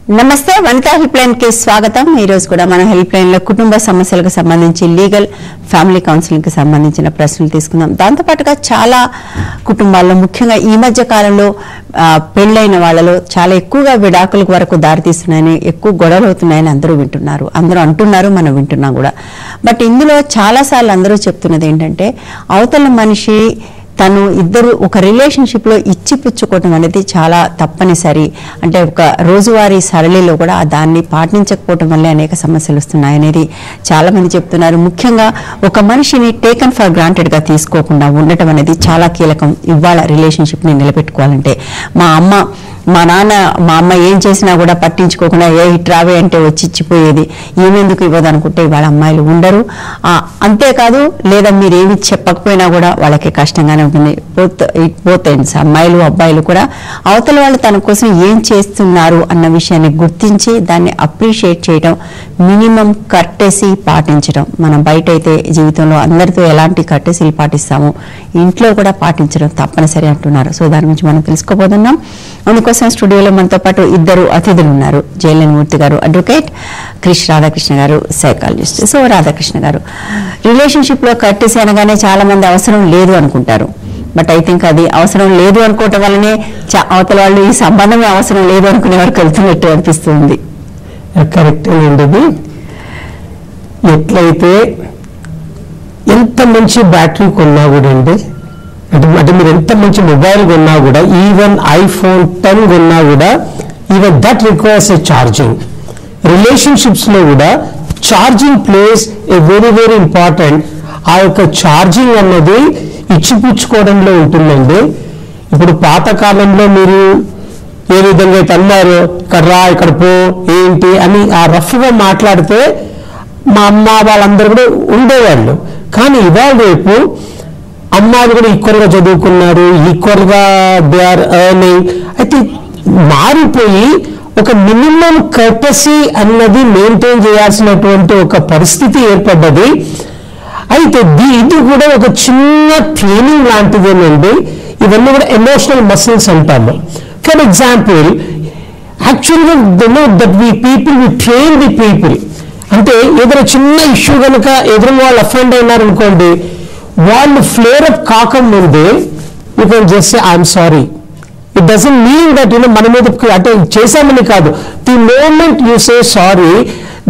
నమస్తే వనితా హెల్ప్లైన్ కి స్వాగతం। ఈ రోజు కూడా మన హెల్ప్లైన్ లో కుటుంబ సమస్యలకు సంబంధించి లీగల్ ఫ్యామిలీ కౌన్సిలింగ్ కి సంబంధించిన ప్రశ్నలు తీసుకుందాం। దాంతో పాటుగా చాలా కుటుంబాల్లో ముఖ్యంగా ఈ మధ్య కాలంలో పెళ్ళైన వాళ్ళలో చాలా ఎక్కువగా విడాకుల వరకు దారితీస్తున్నాయని, ఎక్కువ గొడవలు అవుతున్నాయని అందరూ వింటున్నారు, అందరూ అంటున్నారు, మనం వింటున్నాం కూడా। బట్ ఇందులో చాలాసార్లు అందరూ చెప్తున్నది ఏంటంటే అవతల మనిషి తను ఇద్దరు ఒక రిలేషన్షిప్ లో ఇచ్చిపుచ్చుకోవడం అనేది చాలా తప్పనిసరి, అంటే ఒక రోజువారీ సరళిలో కూడా దాన్ని పాటించకపోవడం వల్లే అనేక సమస్యలు వస్తున్నాయి అనేది చాలా మంది చెప్తున్నారు। ముఖ్యంగా ఒక మనిషిని టేకన్ ఫర్ గ్రాంటెడ్ గా తీసుకోకుండా ఉండటం అనేది చాలా కీలకం ఇవాళ రిలేషన్షిప్ ని నిలబెట్టుకోవాలంటే। మా నాన్న మా అమ్మ ఏం చేసినా కూడా పట్టించుకోకుండా ఇట్రావే అంటే వచ్చి ఇచ్చిపోయేది, ఏమెందుకు ఇవ్వదు అనుకుంటే ఇవాళ అమ్మాయిలు ఉండరు। అంతేకాదు లేదా మీరేమి చెప్పకపోయినా కూడా వాళ్ళకి కష్టంగానే ఉంటుంది। బోత్ ఎండ్స్ అమ్మాయిలు అబ్బాయిలు కూడా అవతల వాళ్ళు తన కోసం ఏం చేస్తున్నారు అన్న విషయాన్ని గుర్తించి దాన్ని అప్రిషియేట్ చేయడం, మినిమం కర్టెసీ పాటించడం। మనం బయట అయితే జీవితంలో అందరితో ఎలాంటి కర్టెసీలు పాటిస్తామో ఇంట్లో కూడా పాటించడం తప్పనిసరి అంటున్నారు। సో దాని గురించి మనం తెలుసుకోబోతున్నాం। అందుకోసం స్టూడియోలో మనతో పాటు ఇద్దరు అతిథులు ఉన్నారు। జయలలిత గారు అడ్వకేట్, రాధాకృష్ణ గారు సైకాలజిస్ట్। సో రాధాకృష్ణ గారు, రిలేషన్షిప్ లో కర్టెసీ అనగానే చాలా మంది అవసరం లేదు అనుకుంటారు, బట్ ఐ థింక్ అది అవసరం లేదు అనుకోవటం వల్లనే అవతల వాళ్ళు ఈ సంబంధమే అవసరం లేదు అనుకునే వరకు వెళ్తున్నట్టు అనిపిస్తుంది। కరెక్ట్ అండి। ఎట్లయితే ఎంత మంచి బ్యాటరీ కొన్నా కూడా అండి, అంటే మీరు ఎంత మంచి మొబైల్ కొన్నా కూడా, ఈవెన్ ఐఫోన్ 10 కొన్నా కూడా even that requires a charging. Relationships లో కూడా charging place a very very important. ఆ యొక్క ఛార్జింగ్ అన్నది ఇచ్చిపుచ్చుకోవడంలో ఉంటుందండి। ఇప్పుడు పాతకాలంలో మీరు ఏ విధంగా అయితే అన్నారు, ఇక్కడ రా ఇక్కడ పో ఏంటి అని ఆ రఫ్గా మాట్లాడితే మా అమ్మ వాళ్ళందరూ కూడా ఉండేవాళ్ళు। కానీ ఇవాళ రేపు అమ్మాయిలు కూడా ఈక్వల్గా చదువుకున్నారు, ఈక్వల్గా దే ఆర్ ఎర్నింగ్, అయితే మారిపోయి ఒక మినిమం కర్టసీ అన్నది మెయింటైన్ చేయాల్సినటువంటి ఒక పరిస్థితి ఏర్పడ్డది। అయితే ఇది కూడా ఒక చిన్న ట్రైనింగ్ లాంటిదేనండి। ఇవన్నీ కూడా ఎమోషనల్ మసిల్స్ అంటాము। ఫర్ ఎగ్జాంపుల్, యాక్చువల్గా that we train the people, అంటే ఏదైనా చిన్న ఇష్యూ కనుక ఎదురు వాళ్ళు అఫెండ్ అయినారనుకోండి, వాళ్ళు ఫ్లేర్ అప్ కాకముందే you can just say I'm sorry. It doesn't mean that మన మీద అంటే చేశామని కాదు, the moment you say sorry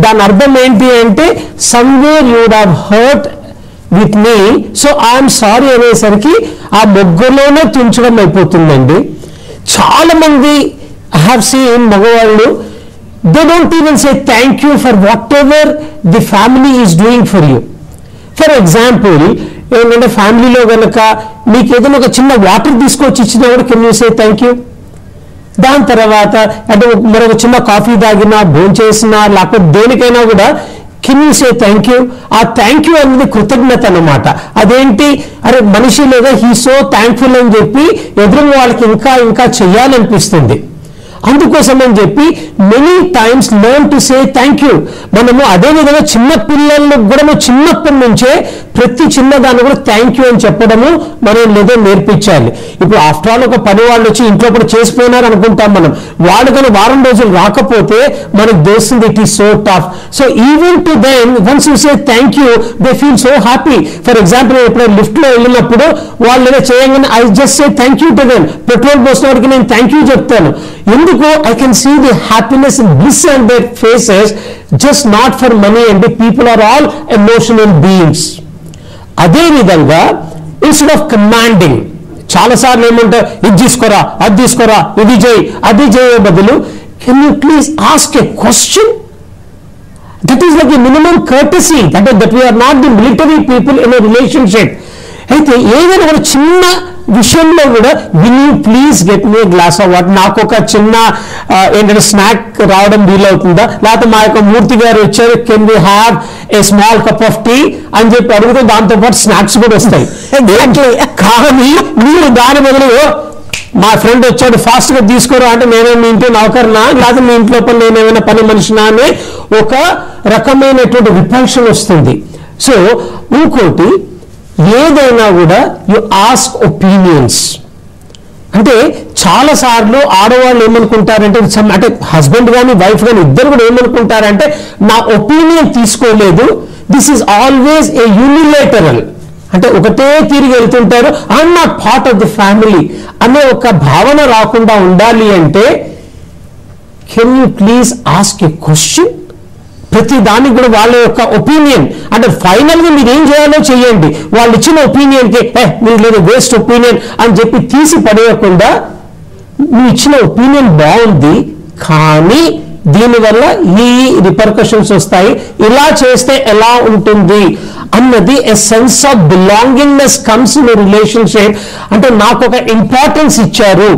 దాని అర్థం ఏంటి అంటే somewhere you would have hurt with me, so I'm sorry అనేసరికి ఆ మొగ్గులోనే తుంచడం అయిపోతుందండి। చాలా మంది ఐ హ్యావ్ సీన్ మగవాళ్ళు, they don't even say thank you for whatever the family is doing for you. For example, ఏంటంటే ఫ్యామిలీలో కనుక మీకు ఏదైనా ఒక చిన్న వాటర్ తీసుకొచ్చి ఇచ్చినా కూడా can you say thank you. దాని తర్వాత అంటే మరొక చిన్న కాఫీ తాగినా, భోజనం చేసినా, లేకపోతే దేనికైనా కూడా can you say thank you. ఆ థ్యాంక్ యూ అనేది కృతజ్ఞత అన్నమాట। అదేంటి, అరే మనిషి లేదా హీ సో థ్యాంక్ఫుల్ అని చెప్పి ఎదురు వాళ్ళకి ఇంకా ఇంకా చెయ్యాలనిపిస్తుంది। అందుకోసం అని చెప్పి many times learn to say thank you. మనము అదేవిధంగా చిన్న పిల్లలకు కూడా చిన్నప్పటి నుంచే ప్రతి చిన్నదాన్ని కూడా థ్యాంక్ యూ అని చెప్పడము మనం లేదో నేర్పించాలి। ఇప్పుడు ఆఫ్టర్ ఆల్ ఒక పని వాళ్ళు వచ్చి ఇంట్లో కూడా చేసిపోయినారు అనుకుంటాం మనం, వాళ్ళు కానీ వారం రోజులు రాకపోతే మనకు తెలుస్తుంది it is so tough. So even to then once you say thank you they feel so happy. For example, ఎప్పుడైనా లిఫ్ట్ లో వెళ్ళినప్పుడు వాళ్ళు ఏదో చేయగానే I just say thank you to them. Petrol పోసిన వాడికి నేను థ్యాంక్ యూ చెప్తాను, ఎందుకు I can see the happiness and bliss on their faces, just not for money, and the people are all emotional beings. అదే విధంగా instead of commanding, చాలా సార్లు ఏమంటారు, ఇది తీసుకోరా, అది తీసుకోరా, ఇది చేయి, అది చేయే బదులు can you please ask a question? That is like a minimum courtesy, అంటే that we are not the military people in a relationship. అయితే ఏదైనా ఒక చిన్న విషయంలో కూడా will you please get me glass of water, నాకు ఒక చిన్న ఏంటంటే స్నాక్ రావడం వీలవుతుందా, లేకపోతే మా యొక్క మూర్తి గారు వచ్చారు can we have a small cup of tea అని చెప్పి అడిగితే దాంతో పాటు స్నాక్స్ కూడా వస్తాయి। కానీ మీరు దాని బదులు మా ఫ్రెండ్ వచ్చాడు ఫాస్ట్ గా తీసుకోరా అంటే నేనే మీ ఇంట్లో నౌకర్నా, లేకపోతే మీ ఇంట్లో పని నేనేమైనా పని మనిషినా అనే ఒక రకమైనటువంటి విపక్షం వస్తుంది। సో ఇంకోటి, ఏదైనా కూడా యు ఆస్క్ ఒపీనియన్స్, అంటే చాలా సార్లు ఆడవాళ్ళు ఏమనుకుంటారంటే అంటే హస్బెండ్ కానీ వైఫ్ కానీ ఇద్దరు కూడా ఏమనుకుంటారంటే నా ఒపీనియన్ తీసుకోలేదు, this is always a unilateral, అంటే ఒకటే తిరిగి వెళ్తుంటారు, I'm not part of the family అనే ఒక భావన రాకుండా ఉండాలి అంటే can you please ask a question. ప్రతి దానికి కూడా వాళ్ళ యొక్క ఒపీనియన్ అంటే ఫైనల్గా మీరు ఏం చేయాలో చేయండి, వాళ్ళు ఇచ్చిన ఒపీనియన్కి మీరు లేదు వేస్ట్ ఒపీనియన్ అని చెప్పి తీసి పడేయకుండా మీరు ఇచ్చిన ఒపీనియన్ బాగుంది కానీ దీనివల్ల ఈ రిపర్కషన్స్ వస్తాయి, ఇలా చేస్తే ఎలా ఉంటుంది అన్నది a sense of belongingness comes in relationship. అంటే నాకు ఒక ఇంపార్టెన్స్ ఇచ్చారు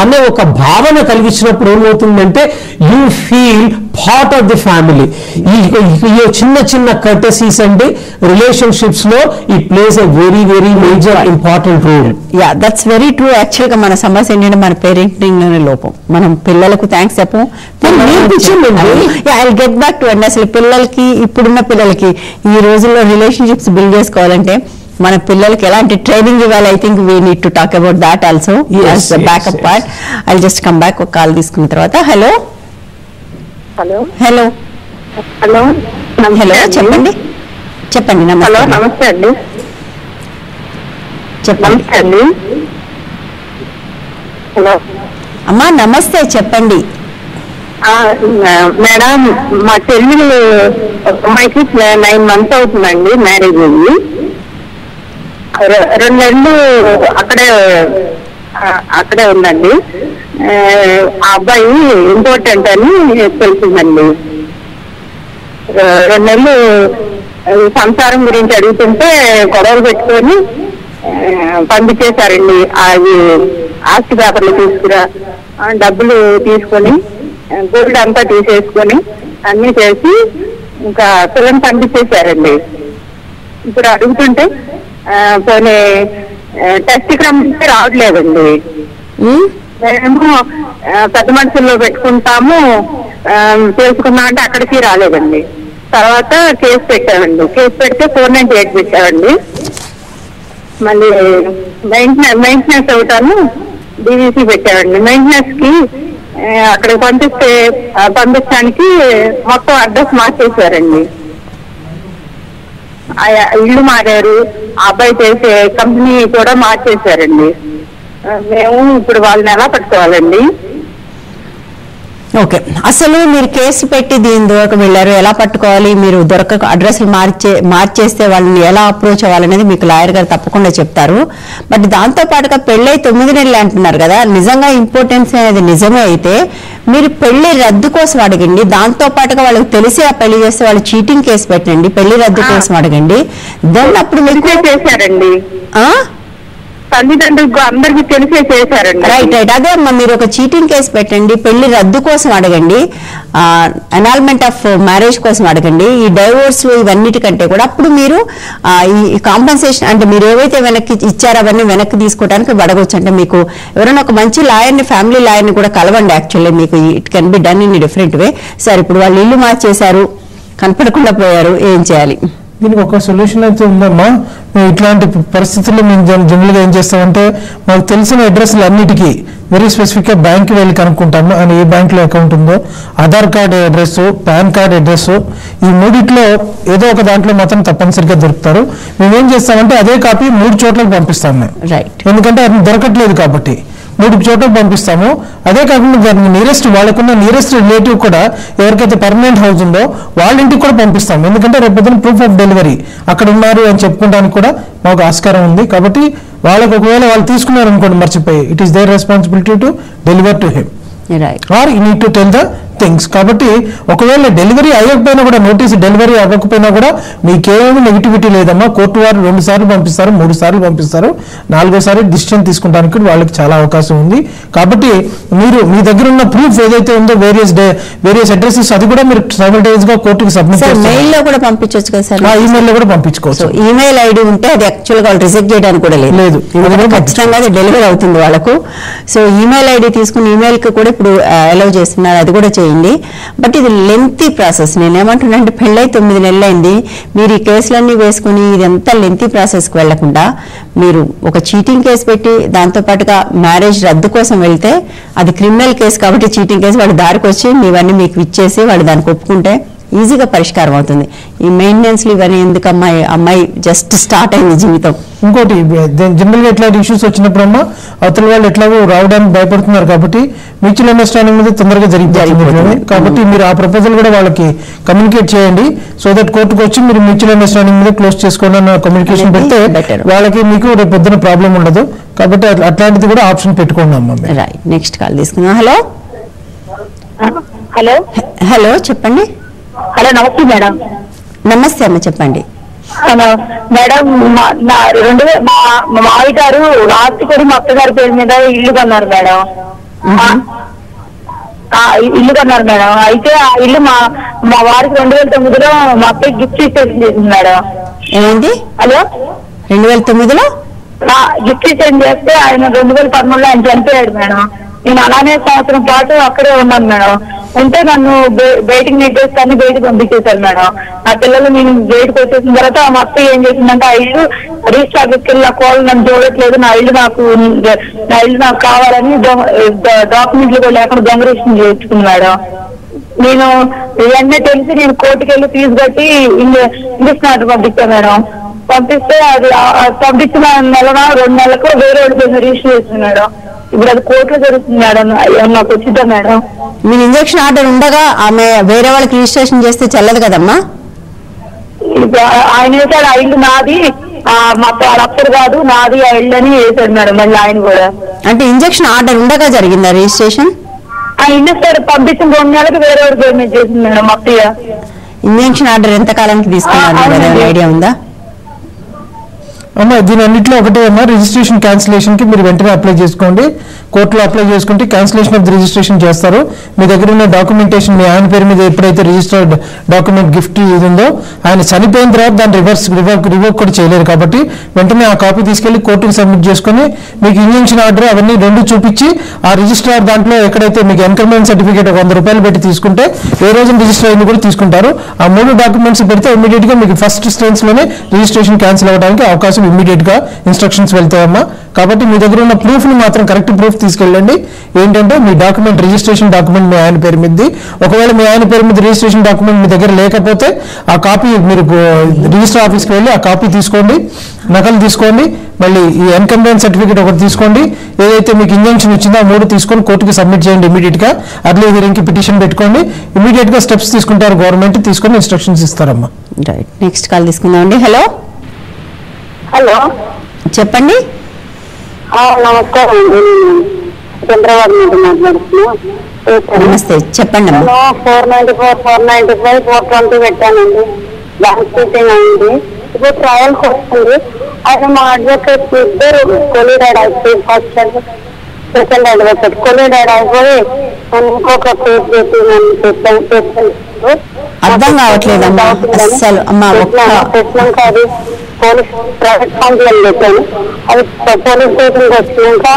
అనే ఒక భావన కలిగించినప్పుడు ఏమవుతుందంటే you feel part of the family. ఈ చిన్న చిన్న కర్టసీస్ అండి రిలేషన్షిప్స్ లో it plays a very very major important role. Yeah that's very true. Actual గా మన సమస్య ఏంటంటే మన పేరెంటింగ్ లోనే లోపం. మనం పిల్లలకు థ్యాంక్స్ చెప్పం. I get back to and అసలు పిల్లలకి ఇప్పుడున్న పిల్లలకి ఈ రోజుల్లో రిలేషన్షిప్స్ బిల్డ్ చేసుకోవాలంటే మన పిల్లలకి ఎలాంటి ట్రైనింగ్ ఇవ్వాలి. I think we need to talk about that also as the backup part. I just come back ఒక కాల్ తీసుకున్న తర్వాత. Hello hello hello hello hello చెప్పండి చెప్పండి. హలో నమస్తే నమస్తే అండి. చెప్పండి నమస్తే అండి. హలో అమ్మా నమస్తే చెప్పండి. మేడం మా చెల్లి అమ్మాయికి 9 months అవుతుందండి మ్యారేజ్ అయ్యి. 2 నెలలు అక్కడే ఉందండి. ఆ అబ్బాయి ఇంపార్టెంట్ అని తెలిసిందండి. 2 నెలలు సంసారం గురించి అడుగుతుంటే గొడవలు పెట్టుకొని పంపించేశారండి. అది ఆస్తి పేపర్లు తీసుకురా, డబ్బులు తీసుకొని గోల్డ్ అంతా తీసేసుకొని అన్ని చేసి ఇంకా పిల్లల్ని పంపించేశారండి. ఇప్పుడు అడుగుతుంటే పోనీ టెస్ట్ క్రమంటే రావట్లేదండి. మేము పెద్ద మనుషుల్లో పెట్టుకుంటాము చేసుకున్నాం అంటే అక్కడికి రాలేదండి. తర్వాత కేసు పెట్టామండి. కేసు పెడితే 498 పెట్టామండి. మళ్ళీ మెయింటెనెన్స్ అవుతాను డీవీసీ పెట్టామండి. మెయింటెనెన్స్ కి అక్కడికి పంపించడానికి మొత్తం అడ్రస్ మార్చేశారండి. ఇల్లు మారారు, ఆ అబ్బాయి చేసే కంపెనీ కూడా మార్చేశారండి. మేము ఇప్పుడు వాళ్ళని ఎలా పట్టుకోవాలండి? ఓకే, అసలు మీరు కేసు పెట్టి దీని దూరకు వెళ్ళారు, ఎలా పట్టుకోవాలి, మీరు దొరక అడ్రస్లు మార్చేస్తే వాళ్ళని ఎలా అప్రోచ్ అవ్వాలనేది మీకు లాయర్ గారు తప్పకుండా చెప్తారు. బట్ దాంతో పాటుగా పెళ్ళై 9 నెలలు అంటున్నారు కదా, నిజంగా ఇంపార్టెన్స్ అనేది నిజమే అయితే మీరు పెళ్లి రద్దు కోసం అడగండి. దాంతో పాటుగా వాళ్ళకి తెలిసి ఆ పెళ్లి చేస్తే వాళ్ళు చీటింగ్ కేసు పెట్టండి, పెళ్లి రద్దు కోసం అడగండి. దెన్ అప్పుడు మీకు చేశారండి, తల్లిదండ్రులకు అందరికి తెలిసే చేశారండి. రైట్ రైట్ అదే అమ్మా, మీరు ఒక చీటింగ్ కేసు పెట్టండి, పెళ్లి రద్దు కోసం అడగండి, అనాల్మెంట్ ఆఫ్ మ్యారేజ్ కోసం అడగండి. ఈ డైవోర్స్ ఇవన్నిటికంటే కూడా అప్పుడు మీరు ఈ కాంపన్సేషన్ అంటే మీరు ఏవైతే వెనక్కి ఇచ్చారో అవన్నీ వెనక్కి తీసుకోవడానికి అడగవచ్చు. అంటే మీకు ఎవరైనా ఒక మంచి లాయర్ని, ఫ్యామిలీ లాయర్ని కూడా కలవండి. యాక్చువల్లీ మీకు it can be done in different way. Sir ఇప్పుడు వాళ్ళు ఇల్లు మార్చేశారు, కనపడకుండా పోయారు, ఏం చేయాలి? దీనికి ఒక సొల్యూషన్ అయితే ఉందమ్మా. మేము ఇట్లాంటి పరిస్థితుల్లో మేము జనరల్గా ఏం చేస్తామంటే మాకు తెలిసిన అడ్రస్లు అన్నిటికీ వెరీ స్పెసిఫిక్గా బ్యాంక్కి వెళ్ళి కనుక్కుంటాము. ఆయన ఏ బ్యాంక్లో అకౌంట్ ఉందో, Aadhaar card address, pan card address, ఈ మూడిట్లో ఏదో ఒక దాంట్లో మాత్రం తప్పనిసరిగా దొరుకుతారు. మేమేం చేస్తామంటే అదే కాపీ 3 చోట్లకు పంపిస్తాము మేము, ఎందుకంటే అది దొరకట్లేదు కాబట్టి 3 చోట్లకు పంపిస్తాము. అదే కాకుండా దానికి నియరెస్ట్ వాళ్ళకున్న నియరెస్ట్ రిలేటివ్ కూడా ఎవరికైతే పర్మనెంట్ హౌస్ ఉందో వాళ్ళ ఇంటికి కూడా పంపిస్తాము. ఎందుకంటే రేపు పొద్దున ప్రూఫ్ ఆఫ్ డెలివరీ అక్కడ ఉన్నారు అని చెప్పుకోవడానికి కూడా మాకు ఆస్కారం ఉంది. కాబట్టి వాళ్ళకు ఒకవేళ వాళ్ళు తీసుకున్నారు అనుకోండి మర్చిపోయి, it is there responsibility to deliver to him or you need to tell the things. కాబట్టి ఒకవేళ డెలివరీ అవ్వకపోయినా కూడా, నోటీస్ డెలివరీ అవ్వకపోయినా కూడా మీకేమీ నెగిటివిటీ లేదమ్మా. కోర్టు వారు 2 సార్లు పంపిస్తారు, 3 సార్లు పంపిస్తారు, 4వ డిసిషన్ తీసుకుంటానికి వాళ్ళకి చాలా అవకాశం ఉంది. కాబట్టి మీరు మీ దగ్గర ఉన్న ప్రూఫ్ ఏదైతే ఉందో వేరియస్ అడ్రసెస్ అది కూడా మీరు సైమల్టేనియస్ గా కోర్టుకి సబ్మిట్ చేస్తారు. మెయిల్ లో కూడా పంపించవచ్చు కదా సార్? ఈమెయిల్ లో కూడా పంపించుకోవచ్చు. ఈమెయిల్ ఐడి ఉంటే అది యాక్చువల్ గా వాళ్ళు రిజెక్ట్ చేయడానికి కూడా లేదు, ఖచ్చితంగా అది డెలివరీ అవుతుంది వాళ్ళకు. సో ఈమెయిల్ ఐడి తీసుకుని ఈమెయిల్ కి కూడా ఇప్పుడు అలౌ చేస్తున్నారు, అది కూడా చేయండి. చేయండి. బట్ ఇది లెంతీ ప్రాసెస్. నేనేమంటున్నా అంటే పెళ్ళై 9 నెలలు అయింది, మీరు ఈ కేసులన్నీ వేసుకుని ఇదంతా లెంతీ ప్రాసెస్కి వెళ్లకుండా మీరు ఒక చీటింగ్ కేసు పెట్టి దాంతోపాటుగా మ్యారేజ్ రద్దు కోసం వెళ్తే అది క్రిమినల్ కేసు కాబట్టి చీటింగ్ కేసు వాడు దారికి వచ్చి ఇవన్నీ మీకు ఇచ్చేసి వాడు దానికి ఒప్పుకుంటే ఈజీగా పరిష్కారం అవుతుంది. ఈ మెయింటెనెన్స్ ఇవన్నీ ఎందుకు అమ్మాయి జస్ట్ స్టార్ట్ అయింది జీవితం. ఇంకోటి జనరల్గా ఇట్లాంటి ఇష్యూస్ వచ్చినప్పుడమ్మా అవతల వాళ్ళు ఎట్లాగో రావడానికి భయపడుతున్నారు కాబట్టి మ్యూచువల్ అండర్స్టాండింగ్ మీద తొందరగా జరిగిపోతుంది. కాబట్టి మీరు ఆ ప్రపోజల్ కూడా వాళ్ళకి కమ్యూనికేట్ చేయండి. సో దట్ కోర్టుకు వచ్చి మీరు మ్యూచువల్ అండర్స్టాండింగ్ మీద క్లోజ్ చేసుకోండి అన్న కమ్యూనికేషన్ పెడితే వాళ్ళకి మీకు రేపు పొద్దున ప్రాబ్లం ఉండదు. కాబట్టి అట్లాంటిది కూడా ఆప్షన్ పెట్టుకోండి అమ్మా. రైట్, నెక్స్ట్ కాల్ తీసుకుందాం. హలో హలో హలో చెప్పండి. హలో నమస్తే మేడం. నమస్తే అమ్మ, చెప్పండి. మేడం మా మావి గారు లాస్ట్ కూడా మా అత్తగారి పేరు మీద ఇల్లు కొన్నారు మేడం. ఇల్లు కొన్నారు మేడం. అయితే ఆ ఇల్లు మా వారికి 2009లో మా అత్తయ్య గిఫ్ట్ రిజిస్ట్రేషన్ చేసింది మేడం. ఏమైంది? హలో 2009లో గిఫ్ట్ రిజిస్ట్రేషన్ చేస్తే ఆయన 2013లో ఆయన చనిపోయాడు మేడం. నేను అలానే సంవత్సరం పాటు అక్కడే ఉన్నాను మేడం. ఉంటే నన్ను బయటికి నెట్టేస్తాను, బయటకు పంపించేశారు మేడం. నా పిల్లలు నేను బయటకు వచ్చేసిన తర్వాత మా అత్తయ్య ఏం చేసిందంటే ఆ ఇల్లు రిజిస్టర్ ఆఫీస్కి వెళ్ళి నా కోళ్ళు నన్ను చూడట్లేదు, నా ఇల్లు నాకు కావాలని డాక్యుమెంట్లు కూడా లేకుండా దొంగ రిజిస్ట్రేషన్ చేయించుకుంది మేడం. నేను ఇవన్నీ తెలిసి నేను కోర్టుకు వెళ్ళి ఫీజు కట్టి ఇంగ్లీష్ నాటు పంపించాను మేడం. పంపిస్తే అది పంపించిన 2 నెలలకు వేరే వాళ్ళు రిజిస్టర్ చేసింది మేడం. ఇప్పుడు అది కోర్టులో జరుగుతుంది మేడం. నాకు వచ్చిందా మేడం? మీరు ఇంజక్షన్ ఆర్డర్ ఉండగా ఆమె వేరే వాళ్ళకి రిజిస్ట్రేషన్ చేస్తే చెల్లదు కదమ్మా. ఆయన వేసాడు ఆ ఇల్లు నాది, మా అప్పుడు కాదు నాది ఆ ఇల్లు అని వేసాడు మేడం. మళ్ళీ ఆయన కూడా అంటే ఇంజక్షన్ ఆర్డర్ ఉండగా జరిగిందా రిజిస్ట్రేషన్? ఆ ఇల్లు సార్ పంపించిన 2 నెలలకు వేరే వాడు పేమెంట్ చేసింది మేడం అత్తయ్య. ఇంజక్షన్ ఆర్డర్ ఎంత కాలానికి తీసుకున్నారు ఐడియా ఉందా? అమ్మా దీని అన్నింటిలో ఒకటే అమ్మా, రిజిస్ట్రేషన్ క్యాన్సిలేషన్ కి మీరు వెంటనే అప్లై చేసుకోండి. కోర్టులో అప్లై చేసుకుంటే క్యాన్సిలేషన్ ఆఫ్ ది రిజిస్ట్రేషన్ చేస్తారు. మీ దగ్గర ఉన్న డాక్యుమెంటేషన్ మీ ఆయన పేరు మీద ఎప్పుడైతే రిజిస్టర్డ్ డాక్యుమెంట్ గిఫ్ట్ ఇది ఉందో ఆయన చనిపోయిన తర్వాత దాన్ని రివోక్ కూడా చేయలేరు. కాబట్టి వెంటనే ఆ కాపీ తీసుకెళ్లి కోర్టుకు సబ్మిట్ చేసుకుని మీకు ఇంజక్షన్ ఆర్డర్ అవన్నీ 2 చూపించి ఆ రిజిస్ట్రార్ దాంట్లో ఎక్కడైతే మీకు ఎన్కమ్మెంట్ సర్టిఫికేట్ ₹100 పెట్టి తీసుకుంటే ఏ రోజు రిజిస్టర్ అయింది కూడా తీసుకుంటారు. ఆ 3 డాక్యుమెంట్స్ పెడితే ఇమీడియట్ గా మీకు ఫస్ట్ స్టేజ్ లోనే రిజిస్ట్రేషన్ క్యాన్సిల్ అవ్వడానికి అవకాశం ఇమీడియట్ గా ఇన్స్ట్రక్షన్స్ వెళ్తాయమ్మా. కాబట్టి మీ దగ్గర ఉన్న ప్రూఫ్ ని మాత్రం కరెక్ట్ ప్రూఫ్ తీసుకెళ్ళండి. ఏంటంటే మీ డాక్యుమెంట్ రిజిస్ట్రేషన్ డాక్యుమెంట్ మీ ఆయన పేరు మీద, ఒకవేళ మీ ఆయన పేరు మీద రిజిస్ట్రేషన్ డాక్యుమెంట్ మీ దగ్గర లేకపోతే ఆ కాపీ మీరు రిజిస్టర్ ఆఫీస్కి వెళ్ళి ఆ కాపీ తీసుకోండి, నకలు తీసుకోండి. మళ్ళీ ఈ ఎన్కంబెన్స్ సర్టిఫికేట్ ఒకటి తీసుకోండి. ఏదైతే మీకు ఇంజక్షన్ ఇచ్చిందో ఆ 3 తీసుకొని కోర్టుకి సబ్మిట్ చేయండి ఇమీడియట్ గా. అర్లీ హియరింగ్ కి పిటిషన్ పెట్టుకోండి. ఇమీడియట్ గా స్టెప్స్ తీసుకుంటారు గవర్నమెంట్, తీసుకొని ఇన్స్ట్రక్షన్స్ ఇస్తారమ్మా. రైట్, నెక్స్ట్ కాల్ తీసుకుందామండి. హలో హలో చెప్పండి. నమస్కారం అండి, చంద్రబాబు నుండి మాట్లాడుతున్నా. నమస్తే, చెప్పండి అమ్మా. 494, 495, 420 పెట్టానండి. బ్యాంక్ స్టేట్మెంట్ అయింది. ఇప్పుడు ట్రయల్ వస్తుంది. అది మా అడ్వకేట్ చూస్తే కొలీడాడ్ అయిపోయి ఫస్ట్ సెకండ్ అడ్వకేట్ కొలీడాడ్ అయిపోయి ఇంకొక పేరు పెట్టి అర్థం కావట్లేదమ్మా అసలు. అమ్మా పెట్టినాక అది పోలీస్ ప్రైవేట్ కంప్లైంట్ పెట్టాను. అది పోలీస్ స్టేషన్కి వచ్చినాక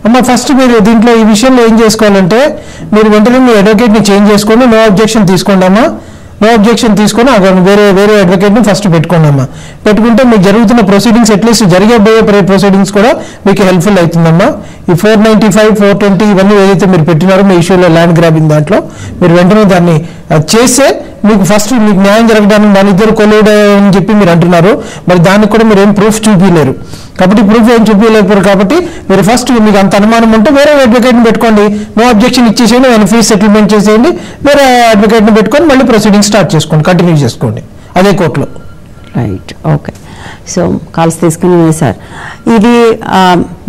అమ్మ ఫస్ట్ మీరు దీంట్లో ఈ విషయంలో ఏం చేసుకోవాలంటే మీరు వెంటనే మీ అడ్వకేట్ని చేంజ్ చేసుకోండి. నో అబ్జెక్షన్ తీసుకోండి అమ్మా. నో అబ్జెక్షన్ తీసుకొని వేరే అడ్వకేట్ని ఫస్ట్ పెట్టుకోండి అమ్మా. పెట్టుకుంటే మీకు జరుగుతున్న ప్రొసీడింగ్స్ అట్లీస్ట్ జరిగేబోయే ప్రొసీడింగ్స్ కూడా మీకు హెల్ప్ఫుల్ అవుతుందమ్మా. ఈ 495, 420 ఇవన్నీ ఏదైతే మీరు పెట్టినారో మీ ఇష్యూలో ల్యాండ్ గ్రాబింగ్ దాంట్లో మీరు వెంటనే దాన్ని చేస్తే మీకు ఫస్ట్ మీకు న్యాయం జరగడానికి వాళ్ళిద్దరు కొలీడ్ అని చెప్పి మీరు అంటున్నారు. మరి దానికి కూడా మీరు ఏం ప్రూఫ్ చూపించలేరు. కాబట్టి ప్రూఫ్ ఏం చూపించలేకపోయారు. కాబట్టి మీరు ఫస్ట్ మీకు అంత అనుమానం ఉంటే వేరే అడ్వకేట్ని పెట్టుకోండి. నో అబ్జెక్షన్ ఇచ్చేసేయండి, ఆయన ఫీజు సెటిల్మెంట్ చేసేయండి. వేరే అడ్వకేట్ని పెట్టుకొని మళ్ళీ ప్రొసీడింగ్ స్టార్ట్ చేసుకోండి, కంటిన్యూ చేసుకోండి అదే కోర్టులో. Right, okay. సో కాల్స్ తీసుకుని సార్, ఇది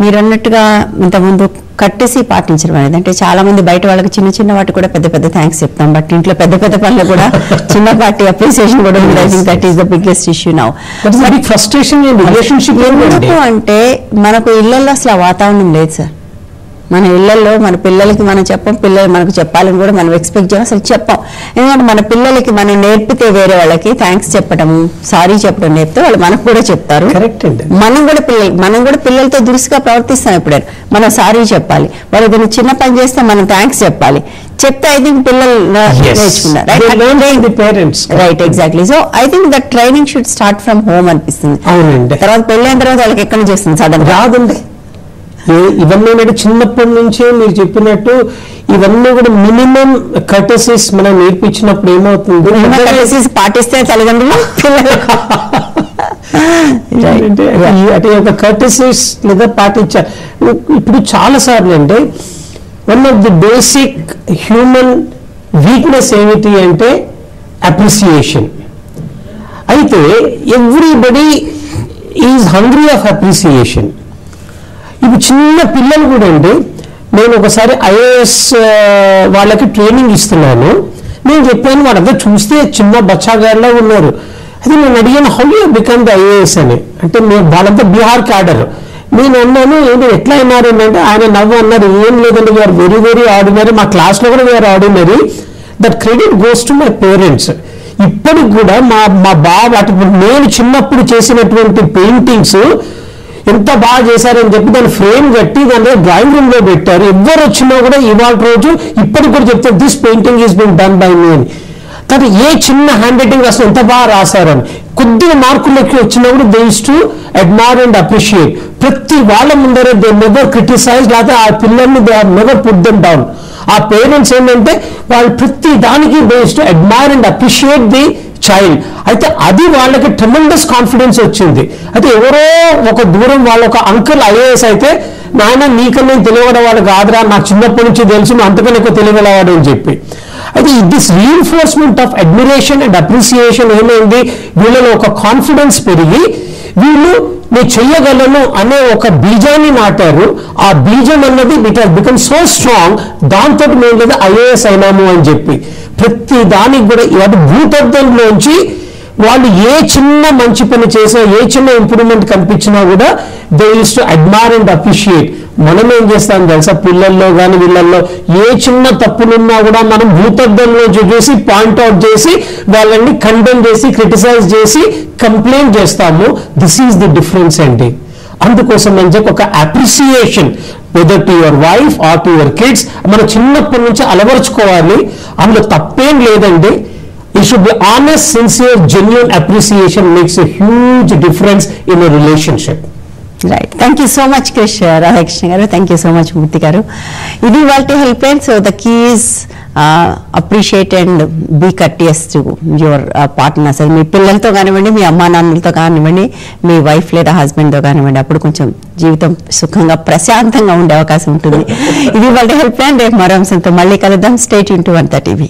మీరు అన్నట్టుగా ఇంతకుముందు కట్టేసి పాటించడం అనేది, అంటే చాలా మంది బయట వాళ్ళకి చిన్న చిన్న వాటి కూడా పెద్ద పెద్ద థ్యాంక్స్ చెప్తాం, బట్ ఇంట్లో పెద్ద పెద్ద పనులు కూడా చిన్నపాటి అప్రిసియేషన్ కూడా ఉంది. I think that is the biggest issue now. Frustration relationship ఎందుకు అంటే మనకు ఇళ్లలో అసలు ఆ వాతావరణం లేదు సార్. మన ఇళ్లలో మన పిల్లలకి మనం చెప్పం, పిల్లలు మనకు చెప్పాలని కూడా మనం ఎక్స్పెక్ట్ చేయం, అసలు చెప్పం. ఎందుకంటే మన పిల్లలకి మనం నేర్పితే వేరే వాళ్ళకి థ్యాంక్స్ చెప్పడం, సారీ చెప్పడం నేర్పితే వాళ్ళు మనకు కూడా చెప్తారు. కరెక్ట్ అండి. మనం కూడా పిల్లలతో దురుసుగా ప్రవర్తిస్తాం. ఎప్పుడైనా మనం సారీ చెప్పాలి, వాళ్ళు ఏదైనా చిన్న పని చేస్తే మనం థ్యాంక్స్ చెప్పాలి. చెప్తే ఐ థింక్ పిల్లలు నేర్చుకున్నారు. Right, exactly. So I think that training should start from home అనిపిస్తుంది. తర్వాత పెళ్ళైన తర్వాత వాళ్ళకి ఎక్కడి నుంచి వస్తుంది? సడన్ రాదండి. ఇవన్నీ చిన్నప్పటి నుంచే మీరు చెప్పినట్టు ఇవన్నీ కూడా మినిమం కర్టసీస్ మనం నేర్పించినప్పుడు ఏమవుతుంది, పాటిస్తే తల్లిదండ్రులు అంటే ఒక కర్టసీస్ లేదా పాటించాలి. ఇప్పుడు చాలా సార్లు అంటే one of the basic human weakness ఏమిటి అంటే అప్రిసియేషన్. అయితే everybody is hungry of appreciation. ఇప్పుడు చిన్న పిల్లలు కూడా అండి, నేను ఒకసారి ఐఏఎస్ వాళ్ళకి ట్రైనింగ్ ఇస్తున్నాను. నేను చెప్పాను, వాళ్ళంతా చూస్తే చిన్న బచ్చాగాళ్ళ ఉన్నారు. అది నేను అడిగాను, how you become the IAS అని. అంటే వాళ్ళంతా బీహార్ క్యాడర్. నేను అన్నాను, ఏంటి ఎట్లా అయినారు అంటే ఆయన నవ్వు అన్నారు, ఏం లేదండి, వీఆర్ వెరీ వెరీ ఆర్డినరీ, మా క్లాస్లో కూడా we are ordinary, that credit goes to my parents. ఇప్పటికి కూడా మా బాబు నేను చిన్నప్పుడు చేసినటువంటి పెయింటింగ్స్ ఎంత బాగా చేశారని చెప్పి దాన్ని ఫ్రేమ్ కట్టి దాన్ని డ్రాయింగ్ రూమ్ లో పెట్టారు. ఎవరు వచ్చినా కూడా ఇవాళ రోజు ఇప్పటికి కూడా చెప్తారు, this painting is been done by me అని. కానీ ఏ చిన్న హ్యాండ్ రైటింగ్ అసలు ఎంత బాగా రాశారని కొద్దిగా మార్కులకి వచ్చినా కూడా they use to admire and appreciate. ప్రతి వాళ్ళ ముందరే దే నెవర్ క్రిటిసైజ్, లేకపోతే ఆ పిల్లల్ని they have never put them down. ఆ పేరెంట్స్ ఏంటంటే వాళ్ళు ప్రతి దానికి they use to admire and appreciate the child. అయితే అది వాళ్ళకి ట్రెమెండస్ కాన్ఫిడెన్స్ వచ్చింది. అయితే ఎవరో ఒక దూరం వాళ్ళ ఒక అంకుల్ ఐఏఎస్ అయితే, నాయన నీకన్నా తెలియడం వాడు కాదురా, నాకు చిన్నప్పటి నుంచి తెలుసు, నువ్వు అంతకన్నా ఎక్కువ తెలియగలవాడు అని చెప్పి. అయితే this reinforcement of admiration and appreciation ఏమైంది, వీళ్ళలో ఒక కాన్ఫిడెన్స్ పెరిగి వీళ్ళు నేను చెయ్యగలను అనే ఒక బీజాన్ని నాటారు. ఆ బీజం అన్నది it has become so strong, దాంతో మేము లేదా ఐఏఎస్ అయినాము అని చెప్పి. ప్రతి దానికి కూడా ఇవాటి భూతత్వంలోంచి వాళ్ళు ఏ చిన్న మంచి పని చేసినా, ఏ చిన్న ఇంప్రూవ్మెంట్ కనిపించినా కూడా they use to admire and appreciate. మనం ఏం చేస్తాం తెలుసా, పిల్లల్లో కానీ వీళ్ళల్లో ఏ చిన్న తప్పులున్నా కూడా మనం భూతత్వంలోంచి చూసి పాయింట్అవుట్ చేసి వాళ్ళని కండెమ్ చేసి క్రిటిసైజ్ చేసి కంప్లైంట్ చేస్తాము. దిస్ ఈజ్ ది డిఫరెన్స్ అండి. అందుకోసం అని చెప్పి ఒక appreciation whether to your wife or to your kids మనం చిన్నప్పటి నుంచి అలవరుచుకోవాలి. అందులో తప్పేం లేదండి. It should be honest, sincere, genuine appreciation makes a huge difference in a relationship. Right. Thank you so much, Krish Radhakrishna garu. Thank you so much, Murthy garu. Idi valti helpline. So the key is appreciate and be courteous to your partners. మీ పిల్లలతో కానివ్వండి, మీ అమ్మా నాన్నలతో కానివ్వండి, మీ wife లేదా హస్బెండ్తో కానివ్వండి, అప్పుడు కొంచెం జీవితం సుఖంగా ప్రశాంతంగా ఉండే అవకాశం ఉంటుంది. ఇది వాళ్ళ హెల్ప్ లైన్. రేపు మరో అంశంతో మళ్ళీ కలుద్దాం. Stay tune to Vanitha TV.